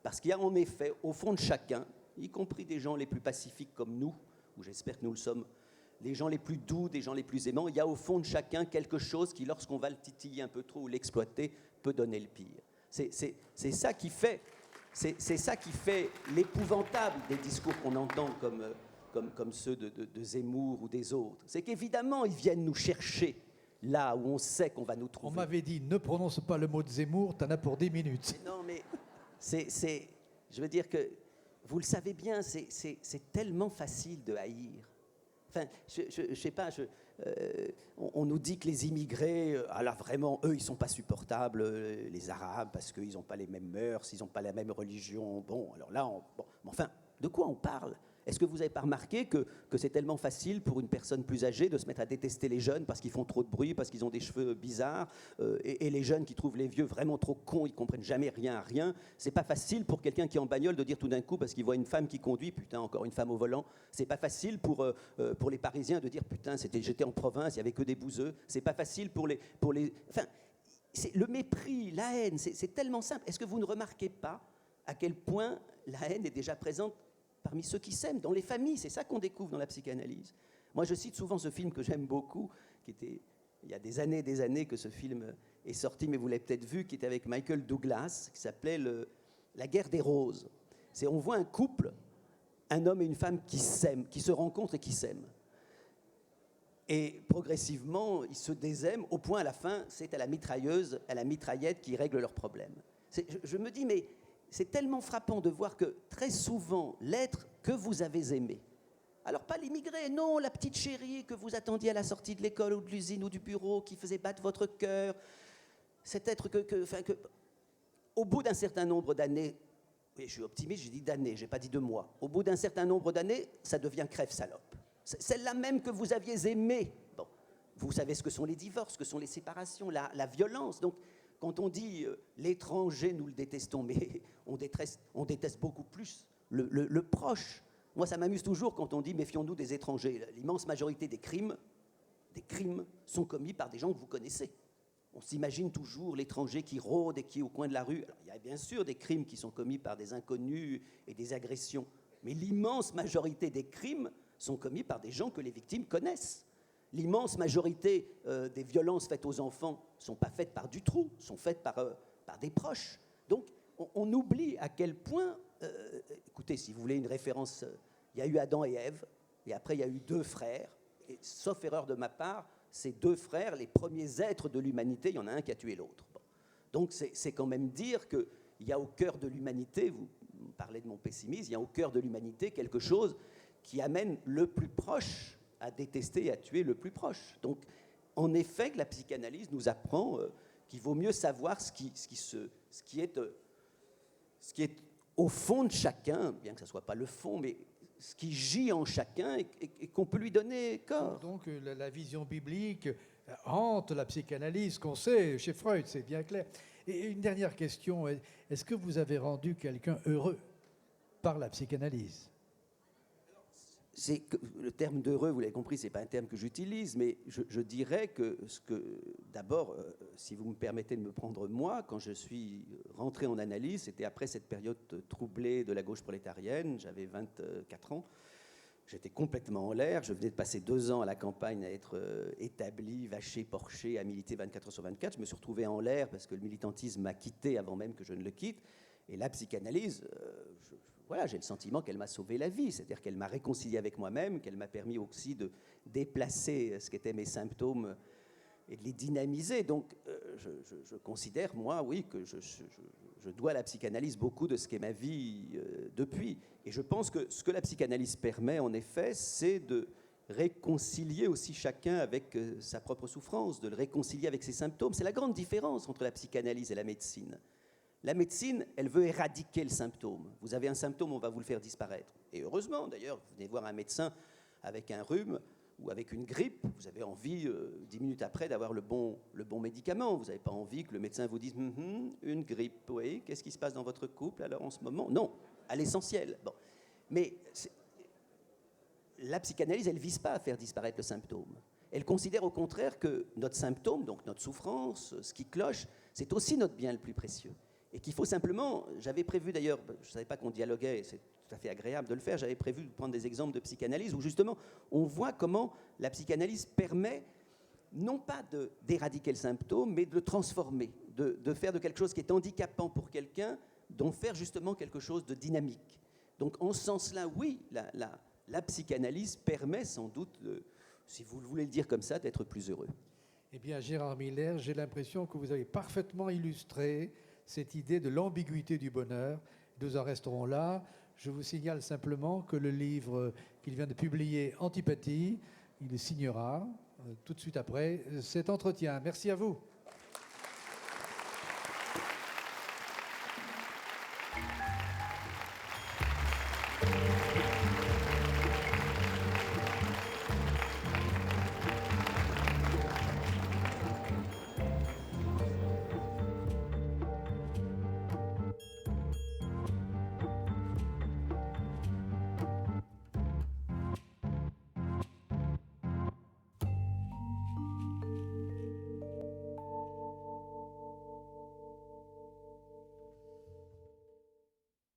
Parce qu'il y a en effet, au fond de chacun, y compris des gens les plus pacifiques comme nous, ou j'espère que nous le sommes, les gens les plus doux, des gens les plus aimants, il y a au fond de chacun quelque chose qui, lorsqu'on va le titiller un peu trop ou l'exploiter, peut donner le pire. C'est ça qui fait l'épouvantable des discours qu'on entend comme ceux de Zemmour ou des autres. C'est qu'évidemment, ils viennent nous chercher là où on sait qu'on va nous trouver. On m'avait dit, ne prononce pas le mot de Zemmour, t'en as pour 10 minutes. Mais non, mais je veux dire que, vous le savez bien, c'est tellement facile de haïr. Enfin, je sais pas, on nous dit que les immigrés, alors vraiment, eux, ils sont pas supportables, les Arabes, parce qu'ils n'ont pas les mêmes mœurs, ils n'ont pas la même religion. Bon, alors là, mais enfin, de quoi on parle ? Est-ce que vous n'avez pas remarqué que c'est tellement facile pour une personne plus âgée de se mettre à détester les jeunes parce qu'ils font trop de bruit, parce qu'ils ont des cheveux bizarres, et les jeunes qui trouvent les vieux vraiment trop cons, ils ne comprennent jamais rien à rien. C'est pas facile pour quelqu'un qui est en bagnole de dire tout d'un coup, parce qu'il voit une femme qui conduit, putain, encore une femme au volant. C'est pas facile pour les Parisiens de dire, putain, j'étais en province, il n'y avait que des bouseux. C'est pas facile pour les... Enfin, le mépris, la haine, c'est tellement simple. Est-ce que vous ne remarquez pas à quel point la haine est déjà présente parmi ceux qui s'aiment, dans les familles? C'est ça qu'on découvre dans la psychanalyse. Moi, je cite souvent ce film que j'aime beaucoup, qui était, il y a des années que ce film est sorti, mais vous l'avez peut-être vu, qui était avec Michael Douglas, qui s'appelait La guerre des roses. On voit un couple, un homme et une femme qui s'aiment, qui se rencontrent et qui s'aiment. Et progressivement, ils se désaiment, au point à la fin, c'est à la mitrailleuse, à la mitraillette qui règle leurs problèmes. Je me dis, mais... C'est tellement frappant de voir que très souvent, l'être que vous avez aimé, alors pas l'immigré, non, la petite chérie que vous attendiez à la sortie de l'école ou de l'usine ou du bureau, qui faisait battre votre cœur, cet être au bout d'un certain nombre d'années, oui, je suis optimiste, j'ai dit d'années, j'ai pas dit de mois, au bout d'un certain nombre d'années, ça devient crève-salope. Celle-là même que vous aviez aimée. Bon, vous savez ce que sont les divorces, ce que sont les séparations, la violence, donc... Quand on dit l'étranger, nous le détestons, mais on déteste beaucoup plus le proche. Moi, ça m'amuse toujours quand on dit méfions-nous des étrangers. L'immense majorité des crimes sont commis par des gens que vous connaissez. On s'imagine toujours l'étranger qui rôde et qui est au coin de la rue. Alors, il y a bien sûr des crimes qui sont commis par des inconnus et des agressions, mais l'immense majorité des crimes sont commis par des gens que les victimes connaissent. L'immense majorité des violences faites aux enfants ne sont pas faites par Dutroux, sont faites par des proches. Donc, on oublie à quel point... écoutez, si vous voulez une référence, il y a eu Adam et Ève, et après il y a eu deux frères, et sauf erreur de ma part, ces deux frères, les premiers êtres de l'humanité, il y en a un qui a tué l'autre. Bon. Donc, c'est quand même dire qu'il y a au cœur de l'humanité, vous parlez de mon pessimisme, il y a au cœur de l'humanité quelque chose qui amène le plus proche à détester et à tuer le plus proche. Donc, en effet, que la psychanalyse nous apprend qu'il vaut mieux savoir ce qui est au fond de chacun, bien que ce ne soit pas le fond, mais ce qui gît en chacun et qu'on peut lui donner corps. Donc la vision biblique hante la psychanalyse, qu'on sait chez Freud, c'est bien clair. Et une dernière question, est-ce que vous avez rendu quelqu'un heureux par la psychanalyse? Le terme d'heureux, vous l'avez compris, ce n'est pas un terme que j'utilise, mais je dirais que, d'abord, si vous me permettez de me prendre moi, quand je suis rentré en analyse, c'était après cette période troublée de la gauche prolétarienne, j'avais 24 ans, j'étais complètement en l'air, je venais de passer 2 ans à la campagne à être établi, vaché, porché, à militer 24 heures sur 24, je me suis retrouvé en l'air parce que le militantisme m'a quitté avant même que je ne le quitte, et la psychanalyse... Voilà, j'ai le sentiment qu'elle m'a sauvé la vie, c'est-à-dire qu'elle m'a réconcilié avec moi-même, qu'elle m'a permis aussi de déplacer ce qu'étaient mes symptômes et de les dynamiser. Donc, je considère, moi, oui, que je dois à la psychanalyse beaucoup de ce qu'est ma vie depuis. Et je pense que ce que la psychanalyse permet, en effet, c'est de réconcilier aussi chacun avec sa propre souffrance, de le réconcilier avec ses symptômes. C'est la grande différence entre la psychanalyse et la médecine. La médecine, elle veut éradiquer le symptôme. Vous avez un symptôme, on va vous le faire disparaître. Et heureusement, d'ailleurs, vous venez voir un médecin avec un rhume ou avec une grippe, vous avez envie, 10 minutes après, d'avoir le bon médicament. Vous n'avez pas envie que le médecin vous dise une grippe, oui, qu'est-ce qui se passe dans votre couple alors en ce moment? Non, à l'essentiel. Bon. Mais la psychanalyse, elle ne vise pas à faire disparaître le symptôme. Elle considère au contraire que notre symptôme, donc notre souffrance, ce qui cloche, c'est aussi notre bien le plus précieux. Et qu'il faut simplement, j'avais prévu d'ailleurs, je ne savais pas qu'on dialoguait, c'est tout à fait agréable de le faire, j'avais prévu de prendre des exemples de psychanalyse où justement on voit comment la psychanalyse permet non pas d'éradiquer le symptôme, mais de le transformer, de faire de quelque chose qui est handicapant pour quelqu'un, d'en faire justement quelque chose de dynamique. Donc en ce sens-là, oui, la psychanalyse permet sans doute, si vous voulez le dire comme ça, d'être plus heureux. Eh bien, Gérard Miller, j'ai l'impression que vous avez parfaitement illustré cette idée de l'ambiguïté du bonheur. Nous en resterons là. Je vous signale simplement que le livre qu'il vient de publier, Antipathie, il le signera tout de suite après cet entretien. Merci à vous.